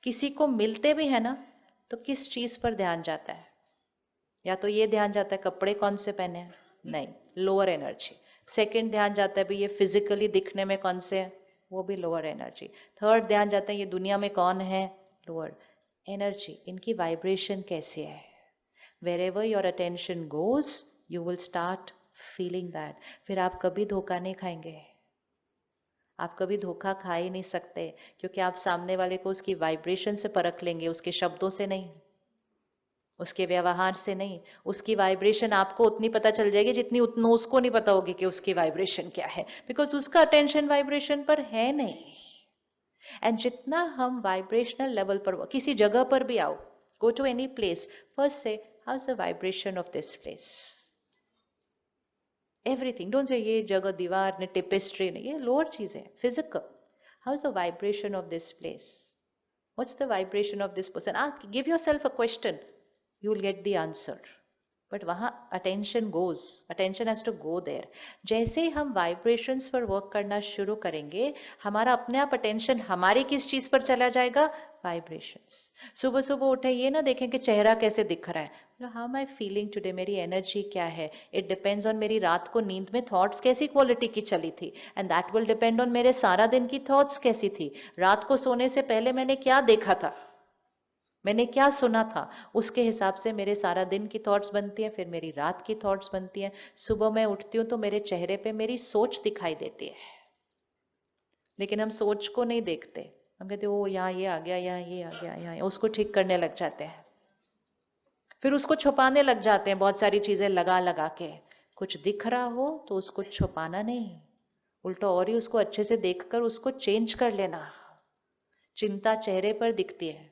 किसी को मिलते भी है ना, तो किस चीज पर ध्यान जाता है? या तो ये ध्यान जाता है कपड़े कौन से पहने हैं, नहीं, लोअर एनर्जी। सेकंड ध्यान जाता है भी ये फिजिकली दिखने में कौन से है, वो भी लोअर एनर्जी। थर्ड ध्यान जाता है ये दुनिया में कौन है, लोअर एनर्जी। इनकी वाइब्रेशन कैसी है? wherever your attention goes you will start feeling that। फिर आप कभी धोखा नहीं खाएंगे। आप कभी धोखा खा ही नहीं सकते, क्योंकि आप सामने वाले को उसकी वाइब्रेशन से परख लेंगे, उसके शब्दों से नहीं, उसके व्यवहार से नहीं। उसकी वाइब्रेशन आपको उतनी पता चल जाएगी जितनी उतना उसको नहीं पता होगी कि उसकी वाइब्रेशन क्या है, बिकॉज उसका अटेंशन वाइब्रेशन पर है नहीं। एंड जितना हम वाइब्रेशनल लेवल पर, किसी जगह पर भी आओ, go to any place, first say how is the vibration of this place. Everything, don't say ये जगह दीवार ने टेपेस्ट्री ने, ये लोअर चीज है, physical. How is the vibration of this place, what's the vibration of this person? Ask, give yourself a question, you will get the answer। But वहां attention goes, attention has to go there. जैसे ही हम vibrations पर work करना शुरू करेंगे, हमारा अपने आप अटेंशन हमारी किस चीज पर चला जाएगा, वाइब्रेशंस। सुबह सुबह उठे ये ना देखें कि चेहरा कैसे दिख रहा है, how am I feeling today, मेरी एनर्जी क्या है। इट डिपेंड्स ऑन मेरी रात को नींद में थॉट्स कैसी क्वालिटी की चली थी, and that will depend on मेरे सारा दिन की थॉट्स कैसी थी। रात को सोने से पहले मैंने क्या देखा था, मैंने क्या सुना था, उसके हिसाब से मेरे सारा दिन की थॉट्स बनती हैं, फिर मेरी रात की थॉट्स बनती हैं। सुबह मैं उठती हूं तो मेरे चेहरे पे मेरी सोच दिखाई देती है, लेकिन हम सोच को नहीं देखते। हम कहते ओ यहाँ ये आ गया, यहाँ ये आ गया, यहाँ उसको ठीक करने लग जाते हैं, फिर उसको छुपाने लग जाते हैं बहुत सारी चीजें लगा लगा के। कुछ दिख रहा हो तो उसको छुपाना नहीं, उल्टा और ही उसको अच्छे से देखकर उसको चेंज कर लेना। चिंता चेहरे पर दिखती है,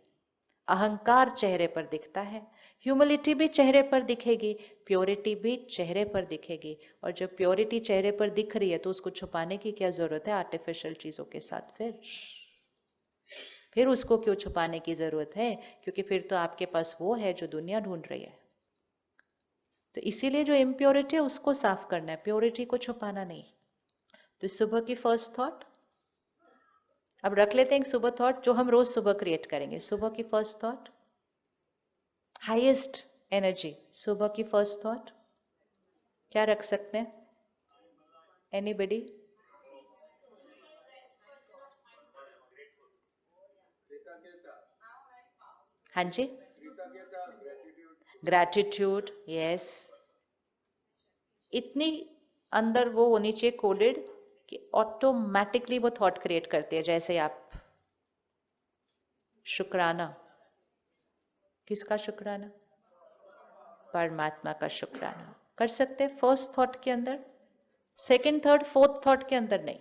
अहंकार चेहरे पर दिखता है, ह्यूमिलिटी भी चेहरे पर दिखेगी, प्योरिटी भी चेहरे पर दिखेगी। और जब प्योरिटी चेहरे पर दिख रही है तो उसको छुपाने की क्या जरूरत है आर्टिफिशियल चीजों के साथ? फिर उसको क्यों छुपाने की जरूरत है? क्योंकि फिर तो आपके पास वो है जो दुनिया ढूंढ रही है। तो इसीलिए जो इम्प्योरिटी है उसको साफ करना है, प्योरिटी को छुपाना नहीं। तो सुबह की फर्स्ट थॉट, अब रख लेते हैं सुबह थॉट जो हम रोज सुबह क्रिएट करेंगे। सुबह की फर्स्ट थॉट, हाईएस्ट एनर्जी, सुबह की फर्स्ट थॉट क्या रख सकते हैं? एनीबडी? हाँ जी, ग्रैटिट्यूड, यस। इतनी अंदर वो होनी चाहिए कोडेड कि ऑटोमेटिकली वो थॉट क्रिएट करती है। जैसे आप शुक्राना, किसका शुक्राना? परमात्मा का शुक्राना कर सकते हैं फर्स्ट थॉट के अंदर, सेकंड थर्ड फोर्थ थॉट के अंदर नहीं,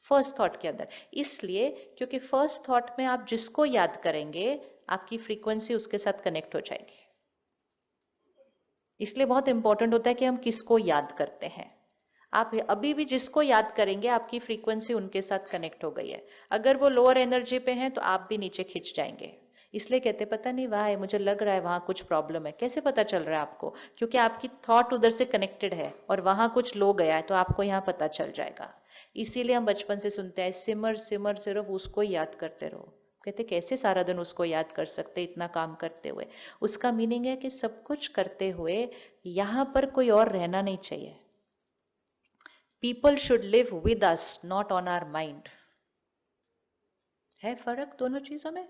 फर्स्ट थॉट के अंदर। इसलिए क्योंकि फर्स्ट थॉट में आप जिसको याद करेंगे आपकी फ्रीक्वेंसी उसके साथ कनेक्ट हो जाएगी। इसलिए बहुत इंपॉर्टेंट होता है कि हम किसको याद करते हैं। आप अभी भी जिसको याद करेंगे आपकी फ्रीक्वेंसी उनके साथ कनेक्ट हो गई है। अगर वो लोअर एनर्जी पे हैं तो आप भी नीचे खिंच जाएंगे। इसलिए कहते पता नहीं वाह मुझे लग रहा है वहां कुछ प्रॉब्लम है। कैसे पता चल रहा है आपको? क्योंकि आपकी थॉट उधर से कनेक्टेड है और वहां कुछ लो गया है, तो आपको यहाँ पता चल जाएगा। इसीलिए हम बचपन से सुनते हैं सिमर सिमर सिर्फ उसको याद करते रहो। कहते कैसे सारा दिन उसको याद कर सकते इतना काम करते हुए? उसका मीनिंग है कि सब कुछ करते हुए यहां पर कोई और रहना नहीं चाहिए। People should live with us, not on our mind. है फर्क दोनों चीजों में।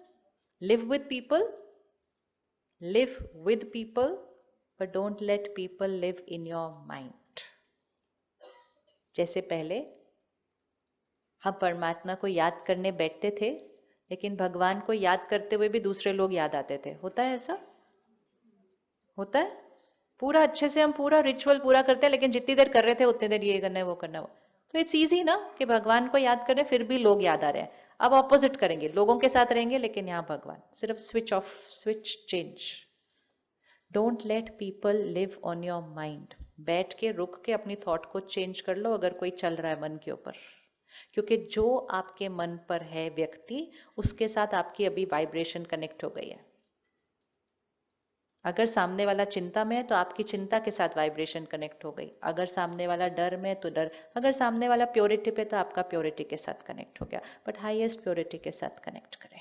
Live with people, live with people, but don't let people live in your mind. जैसे पहले हम परमात्मा को याद करने बैठते थे, लेकिन भगवान को याद करते हुए भी दूसरे लोग याद आते थे। होता है ऐसा? होता है। पूरा अच्छे से हम पूरा रिचुअल पूरा करते हैं, लेकिन जितनी देर कर रहे थे उतनी देर ये करना है वो करना है वो। तो इट्स इजी ना कि भगवान को याद करें फिर भी लोग याद आ रहे हैं। अब ऑपोजिट करेंगे, लोगों के साथ रहेंगे लेकिन यहाँ भगवान। सिर्फ switch off, switch change. Don't let people live on your mind. बैठ के रुक के अपनी थॉट को चेंज कर लो अगर कोई चल रहा है मन के ऊपर। क्योंकि जो आपके मन पर है व्यक्ति, उसके साथ आपकी अभी वाइब्रेशन कनेक्ट हो गई है। अगर सामने वाला चिंता में है तो आपकी चिंता के साथ वाइब्रेशन कनेक्ट हो गई। अगर सामने वाला डर में तो डर, अगर सामने वाला प्योरिटी पे तो आपका प्योरिटी के साथ कनेक्ट हो गया। बट हाईएस्ट प्योरिटी के साथ कनेक्ट करें।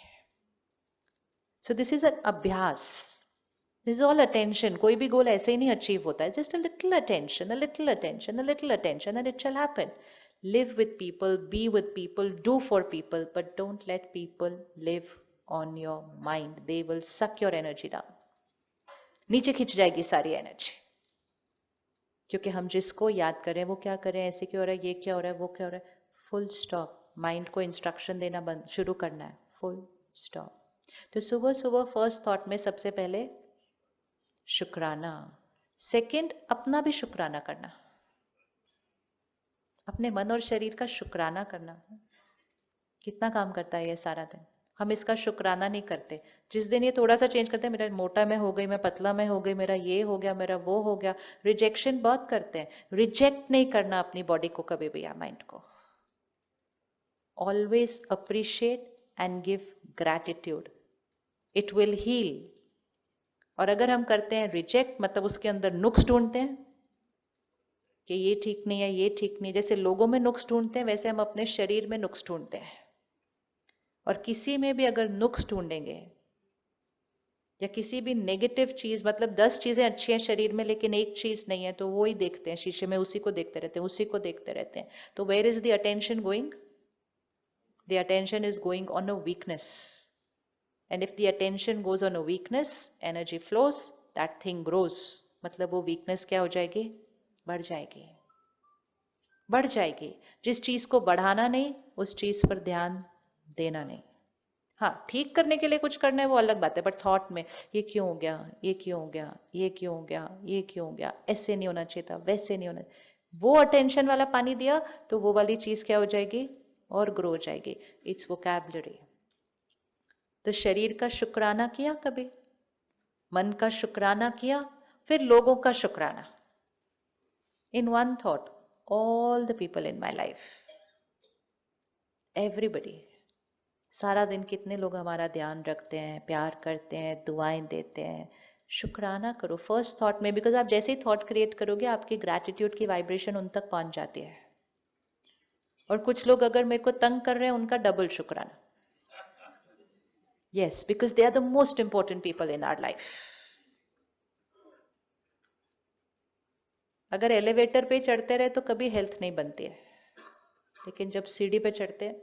So this is an abhyas. This is all attention. कोई भी goal ऐसे ही नहीं achieve होता है. Just a little attention, a little attention, a little attention, and it shall happen. Live with people, be with people, do for people, but don't let people live on your mind. They will suck your energy down. नीचे खिंच जाएगी सारी energy. क्योंकि हम जिसको याद करें वो क्या करें, ऐसे क्यों हो रहा है, ये क्या हो रहा है, वो क्या हो रहा है. Full stop. माइंड को इंस्ट्रक्शन देना बंद शुरू करना है. Full stop. तो सुबह सुबह फर्स्ट थॉट में सबसे पहले शुक्राना. सेकंड, अपना भी शुक्राना करना. अपने मन और शरीर का शुक्राना करना. कितना काम करता है ये सारा दिन. हम इसका शुक्राना नहीं करते. जिस दिन ये थोड़ा सा चेंज करते हैं, मेरा मोटा मैं हो गई, मैं पतला मैं हो गई, मेरा ये हो गया, मेरा वो हो गया. रिजेक्शन बहुत करते हैं. रिजेक्ट नहीं करना अपनी बॉडी को कभी भी या माइंड को. Always appreciate and give gratitude. It will heal. और अगर हम करते हैं रिजेक्ट, मतलब उसके अंदर नुक्स ढूंढते हैं कि ये ठीक नहीं है, ये ठीक नहीं. जैसे लोगों में नुक्स ढूंढते हैं, वैसे हम अपने शरीर में नुक्स ढूंढते हैं. और किसी में भी अगर नुक्स ढूंढेंगे या किसी भी नेगेटिव चीज, मतलब 10 चीजें अच्छी हैं शरीर में लेकिन एक चीज नहीं है, तो वो ही देखते हैं शीशे में, उसी को देखते रहते हैं, उसी को देखते रहते हैं. तो where is the attention going? The attention is going on a weakness. And if the attention goes on a weakness, energy flows, that thing grows. मतलब वो weakness क्या हो जाएगी? बढ़ जाएगी. बढ़ जाएगी. जिस चीज को बढ़ाना नहीं, उस चीज पर ध्यान देना नहीं. हाँ, ठीक करने के लिए कुछ करना है वो अलग बात है, बट थॉट में ये क्यों हो गया, ये क्यों हो गया, ये क्यों हो गया, ये क्यों हो गया, ऐसे नहीं होना चाहिए था, वैसे नहीं होना. वो अटेंशन वाला पानी दिया तो वो वाली चीज क्या हो जाएगी? और ग्रो हो जाएगी. It's vocabulary. तो शरीर का शुक्राना किया कभी, मन का शुक्राना किया, फिर लोगों का शुक्राना. In one thought, all the people in my life, everybody. सारा दिन कितने लोग हमारा ध्यान रखते हैं, प्यार करते हैं, दुआएं देते हैं. शुक्राना करो फर्स्ट थॉट में. बिकॉज आप जैसे ही थॉट क्रिएट करोगे, आपकी ग्रैटिट्यूड की वाइब्रेशन उन तक पहुंच जाती है. और कुछ लोग अगर मेरे को तंग कर रहे हैं, उनका डबल शुक्राना. Yes, because they are the most important people in our life. अगर एलिवेटर पे चढ़ते रहे तो कभी हेल्थ नहीं बनती है, लेकिन जब सीढ़ी पे चढ़ते हैं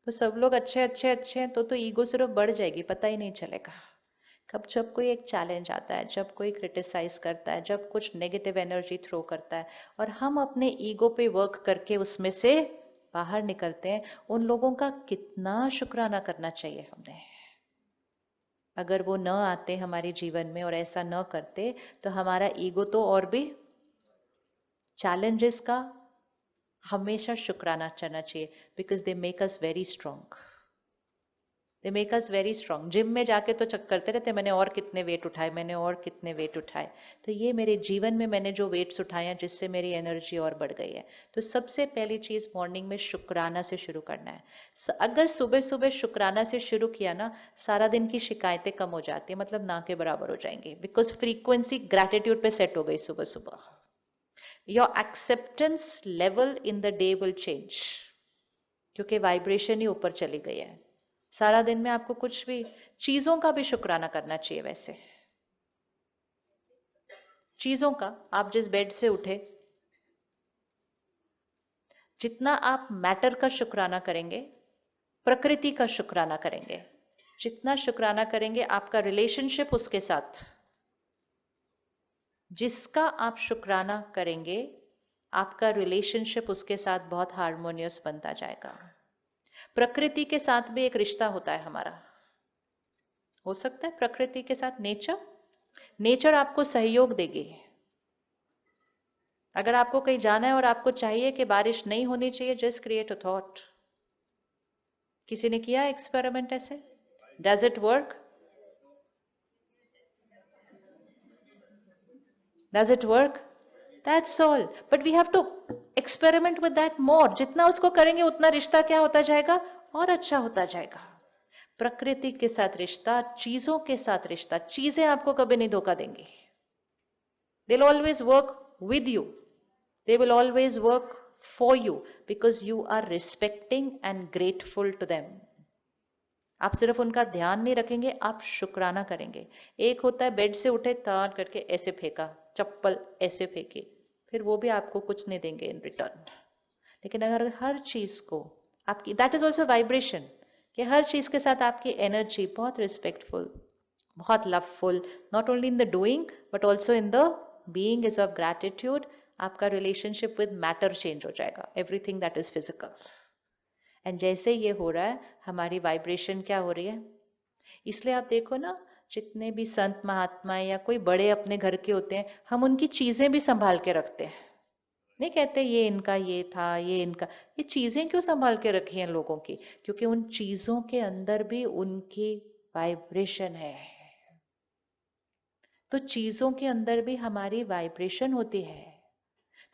तो सब लोग अच्छे अच्छे अच्छे हैं, तो ईगो सिर्फ बढ़ जाएगी, पता ही नहीं चलेगा. कब जब कोई एक चैलेंज आता है, जब कोई क्रिटिसाइज करता है, जब कुछ नेगेटिव एनर्जी थ्रो करता है, और हम अपने ईगो पे वर्क करके उसमें से बाहर निकलते हैं, उन लोगों का कितना शुक्राना करना चाहिए हमने. अगर वो न आते हमारे जीवन में और ऐसा न करते, तो हमारा ईगो तो और भी. चैलेंजेस का हमेशा शुक्राना करना चाहिए. Because they make us very strong. They make us very strong. Gym में जाके तो चेक करते रहते, मैंने और कितने वेट उठाए, मैंने और कितने वेट उठाए. तो ये मेरे जीवन में मैंने जो वेट्स उठाए हैं, जिससे मेरी एनर्जी और बढ़ गई है. तो सबसे पहली चीज मॉर्निंग में शुक्राना से शुरू करना है. अगर सुबह सुबह शुक्राना से शुरू किया ना, सारा दिन की शिकायतें कम हो जाती है, मतलब ना के बराबर हो जाएंगी. बिकॉज फ्रीक्वेंसी ग्रैटिट्यूड पे सेट हो गई सुबह सुबह. Your acceptance level in the day will change, क्योंकि वाइब्रेशन ही ऊपर चली गई है. सारा दिन में आपको कुछ भी चीजों का भी शुक्राना करना चाहिए. वैसे चीजों का, आप जिस बेड से उठे, जितना आप मैटर का शुक्राना करेंगे, प्रकृति का शुक्राना करेंगे, जितना शुक्राना करेंगे आपका रिलेशनशिप उसके साथ, जिसका आप शुक्राना करेंगे आपका रिलेशनशिप उसके साथ बहुत हार्मोनियस बनता जाएगा. प्रकृति के साथ भी एक रिश्ता होता है हमारा. हो सकता है प्रकृति के साथ नेचर आपको सहयोग देगी. अगर आपको कहीं जाना है और आपको चाहिए कि बारिश नहीं होनी चाहिए, जस्ट क्रिएट अ थॉट. किसी ने किया एक्सपेरिमेंट ऐसे? Does it work? Does it work? That's all. But we have to experiment with that more. जितना उसको करेंगे उतना रिश्ता क्या होता जाएगा? और अच्छा होता जाएगा. प्रकृति के साथ रिश्ता, चीजों के साथ रिश्ता. चीजें आपको कभी नहीं धोखा देंगी. They will always work with you. They will always work for you, because you are respecting and grateful to them. आप सिर्फ उनका ध्यान नहीं रखेंगे, आप शुक्राना करेंगे। एक होता है बेड से उठे तार करके ऐसे फेंका, चप्पल ऐसे फेंकी, फिर वो भी आपको कुछ नहीं देंगे इन रिटर्न। लेकिन अगर हर चीज को आपकी, दैट इज ऑल्सो वाइब्रेशन, कि हर चीज के साथ आपकी एनर्जी बहुत रिस्पेक्टफुल, बहुत loveful, not only in the doing but also in the being is of gratitude, आपका रिलेशनशिप विद मैटर चेंज हो जाएगा, everything that is physical. And जैसे ये हो रहा है, हमारी वाइब्रेशन क्या हो रही है। इसलिए आप देखो ना, जितने भी संत महात्मा या कोई बड़े अपने घर के होते हैं, हम उनकी चीजें भी संभाल के रखते हैं। नहीं कहते ये इनका ये था, ये इनका, ये चीजें क्यों संभाल के रखी हैं लोगों की? क्योंकि उन चीजों के अंदर भी उनकी वाइब्रेशन है। तो चीजों के अंदर भी हमारी वाइब्रेशन होती है।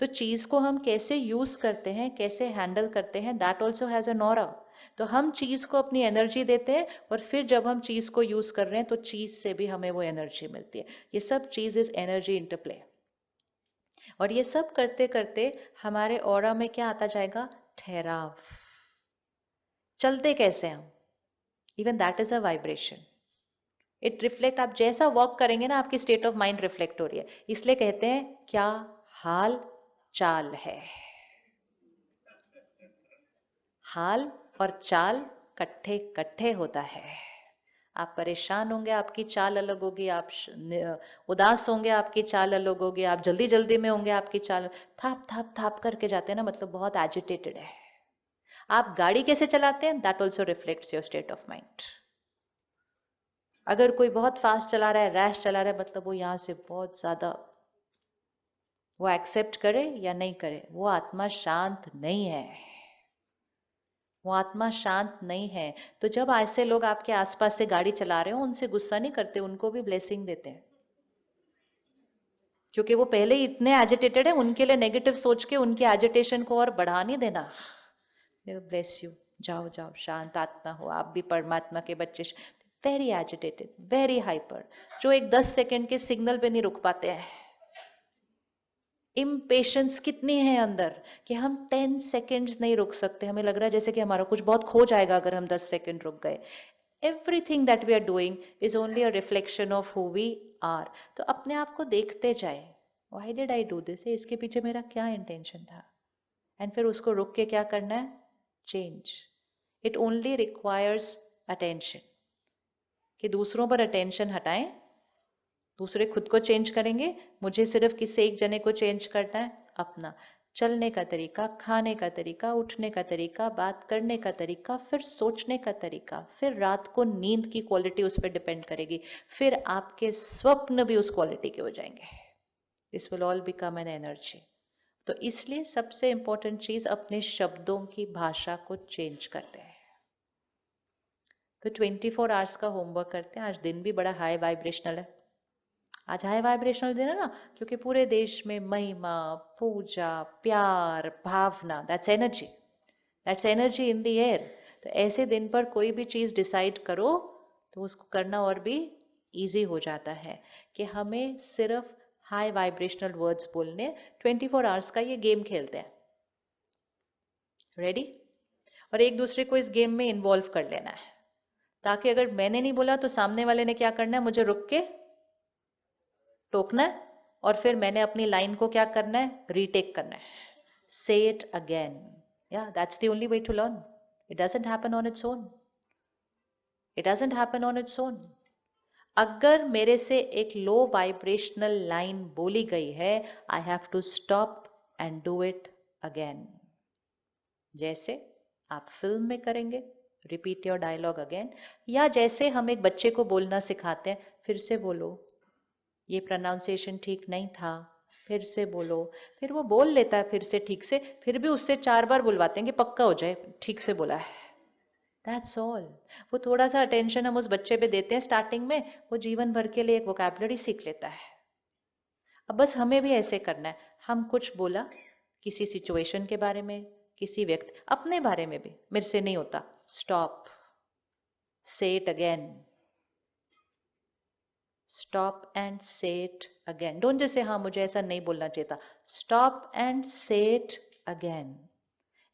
तो चीज को हम कैसे यूज करते हैं, कैसे हैंडल करते हैं, that also has an aura. तो हम चीज को अपनी एनर्जी देते हैं, और फिर जब हम चीज को यूज कर रहे हैं तो चीज से भी हमें वो एनर्जी मिलती है। ये सब चीज इज एनर्जी इंटरप्ले। और ये सब करते करते हमारे ऑरा में क्या आता जाएगा? ठहराव। चलते कैसे हम, even that is a vibration. It reflect, आप जैसा वॉक करेंगे ना, आपकी स्टेट ऑफ माइंड रिफ्लेक्ट हो रही है। इसलिए कहते हैं क्या हाल चाल है। हाल और चाल कट्ठे कट्ठे होता है। आप परेशान होंगे, आपकी चाल अलग होगी। आप उदास होंगे, आपकी चाल अलग होगी। आप जल्दी जल्दी में होंगे, आपकी चाल थाप थाप थाप करके जाते हैं ना, मतलब बहुत एजिटेटेड है। आप गाड़ी कैसे चलाते हैं, that also reflects your state of mind. अगर कोई बहुत फास्ट चला रहा है, रैश चला रहा है, मतलब वो यहां से बहुत ज्यादा, वो एक्सेप्ट करे या नहीं करे, वो आत्मा शांत नहीं है। वो आत्मा शांत नहीं है। तो जब ऐसे लोग आपके आसपास से गाड़ी चला रहे हो, उनसे गुस्सा नहीं करते, उनको भी ब्लेसिंग देते हैं। क्योंकि वो पहले ही इतने एजिटेटेड है, उनके लिए नेगेटिव सोच के उनके एजिटेशन को और बढ़ा नहीं देना। ब्लेस यू, जाओ जाओ, शांत आत्मा हो, आप भी परमात्मा के बच्चे। वेरी एजिटेटेड, वेरी हाइपर, जो एक 10 सेकेंड के सिग्नल पे नहीं रुक पाते हैं। इम्पेशंस कितनी है अंदर कि हम 10 सेकेंड्स नहीं रुक सकते। हमें लग रहा है जैसे कि हमारा कुछ बहुत खो जाएगा अगर हम 10 सेकेंड रुक गए। Everything that we are doing is only a reflection of who we are. तो अपने आप को देखते जाए, why did I do this, इसके पीछे मेरा क्या इंटेंशन था, एंड फिर उसको रुक के क्या करना है? Change. It only requires attention, कि दूसरों पर अटेंशन हटाएं, दूसरे खुद को चेंज करेंगे, मुझे सिर्फ किसी एक जने को चेंज करना है। अपना चलने का तरीका, खाने का तरीका, उठने का तरीका, बात करने का तरीका, फिर सोचने का तरीका, फिर रात को नींद की क्वालिटी उस पर डिपेंड करेगी, फिर आपके स्वप्न भी उस क्वालिटी के हो जाएंगे। This will all become an energy. तो इसलिए सबसे इंपॉर्टेंट चीज, अपने शब्दों की भाषा को चेंज करते हैं। तो 24 आवर्स का होमवर्क करते हैं। आज दिन भी बड़ा हाई वाइब्रेशनल है। आज हाई वाइब्रेशनल दिन है ना, क्योंकि पूरे देश में महिमा, पूजा, प्यार, भावना, that's energy in the air. तो ऐसे दिन पर कोई भी चीज डिसाइड करो तो उसको करना और भी इजी हो जाता है, कि हमें सिर्फ हाई वाइब्रेशनल वर्ड्स बोलने। 24 आवर्स का ये गेम खेलते हैं, रेडी? और एक दूसरे को इस गेम में इन्वॉल्व कर लेना है, ताकि अगर मैंने नहीं बोला तो सामने वाले ने क्या करना है? मुझे रुक के टोकना है, और फिर मैंने अपनी लाइन को क्या करना है? रीटेक करना है। Say it again. या that's the only way to learn. It doesn't happen on its own. It doesn't happen on its own. अगर मेरे से एक लो वाइब्रेशनल लाइन बोली गई है, I have to stop and do it again. जैसे आप फिल्म में करेंगे, रिपीट योर डायलॉग अगेन। या जैसे हम एक बच्चे को बोलना सिखाते हैं, फिर से बोलो, ये प्रोनाउंसिएशन ठीक नहीं था, फिर से बोलो। फिर वो बोल लेता है फिर से ठीक से, फिर भी उससे 4 बार बुलवाते हैं कि पक्का हो जाए ठीक से बोला है। That's all. वो थोड़ा सा अटेंशन हम उस बच्चे पे देते हैं स्टार्टिंग में, वो जीवन भर के लिए एक वोकैबुलरी सीख लेता है। अब बस हमें भी ऐसे करना है। हम कुछ बोला किसी सिचुएशन के बारे में, किसी व्यक्ति, अपने बारे में भी, मेरे से नहीं होता, स्टॉप, से इट अगेन, स्टॉप एंड से it again. Don't just say हाँ मुझे ऐसा नहीं बोलना चाहिए था। स्टॉप एंड से इट अगेन।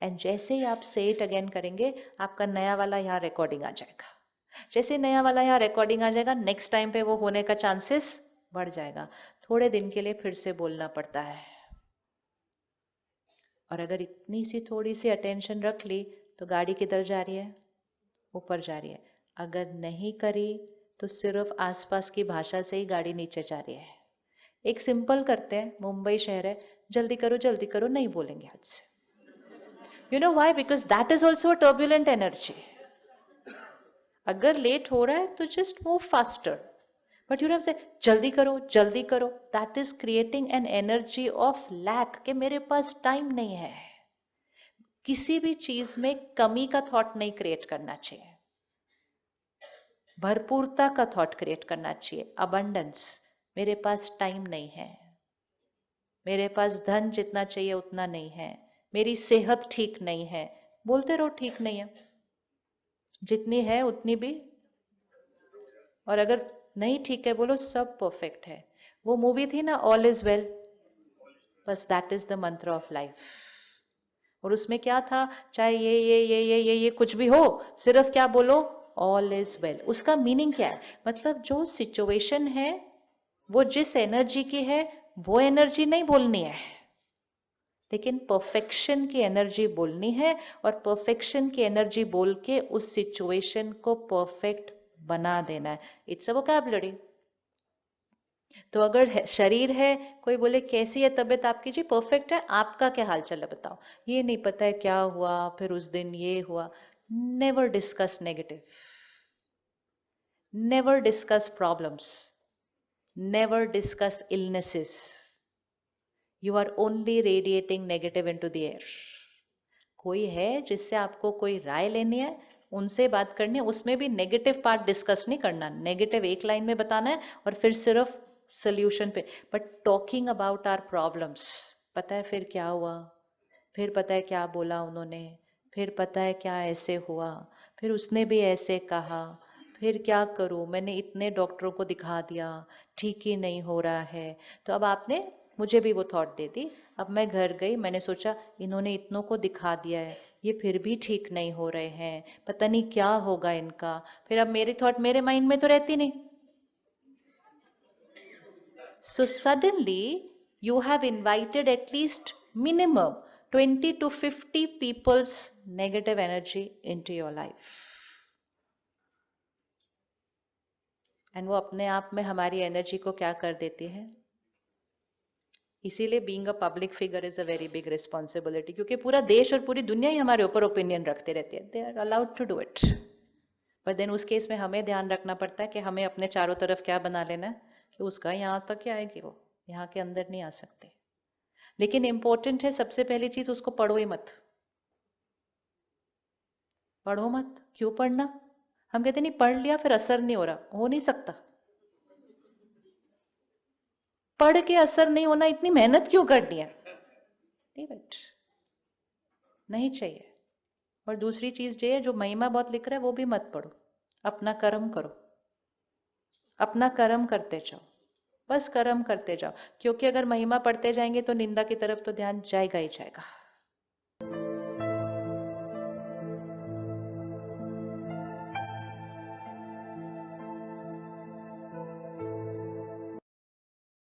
एंड जैसे ही आप से इट अगेन करेंगे, आपका नया वाला यहाँ रिकॉर्डिंग आ जाएगा। जैसे नया वाला यहाँ रिकॉर्डिंग आ जाएगा, नेक्स्ट टाइम पे वो होने का चांसेस बढ़ जाएगा। थोड़े दिन के लिए फिर से बोलना पड़ता है। और अगर इतनी सी थोड़ी सी अटेंशन रख ली तो गाड़ी किधर जा रही है? ऊपर जा रही है। अगर नहीं करी तो सिर्फ आसपास की भाषा से ही गाड़ी नीचे जा रही है। एक सिंपल करते हैं, मुंबई शहर है, जल्दी करो नहीं बोलेंगे आज से। You know why? Because that is also turbulent energy. अगर लेट हो रहा है तो just move faster, but you have say जल्दी करो, that is creating an energy of lack कि मेरे पास टाइम नहीं है। किसी भी चीज में कमी का थॉट नहीं क्रिएट करना चाहिए, भरपूरता का थॉट क्रिएट करना चाहिए। अबंडेंस, मेरे पास टाइम नहीं है, मेरे पास धन जितना चाहिए उतना नहीं है, मेरी सेहत ठीक नहीं है। बोलते रहो ठीक नहीं है, जितनी है उतनी भी। और अगर नहीं ठीक है बोलो सब परफेक्ट है। वो मूवी थी ना, ऑल इज वेल, बस दैट इज द मंत्र ऑफ लाइफ। और उसमें क्या था, चाहे ये कुछ भी हो, सिर्फ क्या बोलो, ऑल इज वेल। उसका मीनिंग क्या है? मतलब जो सिचुएशन है वो जिस एनर्जी की है वो एनर्जी नहीं बोलनी है, लेकिन परफेक्शन की एनर्जी बोलनी है। और परफेक्शन की एनर्जी बोल के उस सिचुएशन को परफेक्ट बना देना है। It's a vocabulary. तो अगर शरीर है, कोई बोले कैसी है तबीयत आपकी? जी परफेक्ट है। आपका क्या हाल चल है बताओ? ये नहीं पता है क्या हुआ, फिर उस दिन ये हुआ। Never discuss negative, never discuss problems, never discuss illnesses. You are only radiating negative into the air. कोई है जिससे आपको कोई राय लेनी है, उनसे बात करनी है, उसमें भी नेगेटिव पार्ट डिस्कस नहीं करना। नेगेटिव एक लाइन में बताना है और फिर सिर्फ सोल्यूशन पे। But talking about our problems, पता है फिर क्या हुआ, फिर पता है क्या बोला उन्होंने, फिर पता है क्या ऐसे हुआ, फिर उसने भी ऐसे कहा, फिर क्या करूं, मैंने इतने डॉक्टरों को दिखा दिया, ठीक ही नहीं हो रहा है। तो अब आपने मुझे भी वो थॉट दे दी। अब मैं घर गई, मैंने सोचा इन्होंने इतनों को दिखा दिया है, ये फिर भी ठीक नहीं हो रहे हैं, पता नहीं क्या होगा इनका। फिर अब मेरी थॉट मेरे माइंड में तो रहती नहीं। So suddenly you have invited at least minimum 20 to 50 people's negative energy into your life. And वो अपने आप में हमारी एनर्जी को क्या कर देती है? इसीलिए being a public figure is a very big responsibility, क्योंकि पूरा देश और पूरी दुनिया ही हमारे ऊपर ओपिनियन रखते रहते हैं। They are allowed to do it, but then उस केस में हमें ध्यान रखना पड़ता है कि हमें अपने चारों तरफ क्या बना लेना है कि उसका यहाँ तक ही आएगी, वो यहाँ के अंदर नहीं आ सकते। लेकिन इंपॉर्टेंट है, सबसे पहली चीज उसको पढ़ो ही मत। पढ़ो मत। क्यों पढ़ना? हम कहते नहीं पढ़ लिया फिर असर नहीं हो रहा, हो नहीं सकता। पढ़ के असर नहीं होना, इतनी मेहनत क्यों करनी है? बेट नहीं चाहिए। और दूसरी चीज ये है, जो महिमा बहुत लिख रहा है वो भी मत पढ़ो, अपना कर्म करो, अपना कर्म करते जाओ, बस कर्म करते जाओ। क्योंकि अगर महिमा पढ़ते जाएंगे तो निंदा की तरफ तो ध्यान जाएगा ही जाएगा।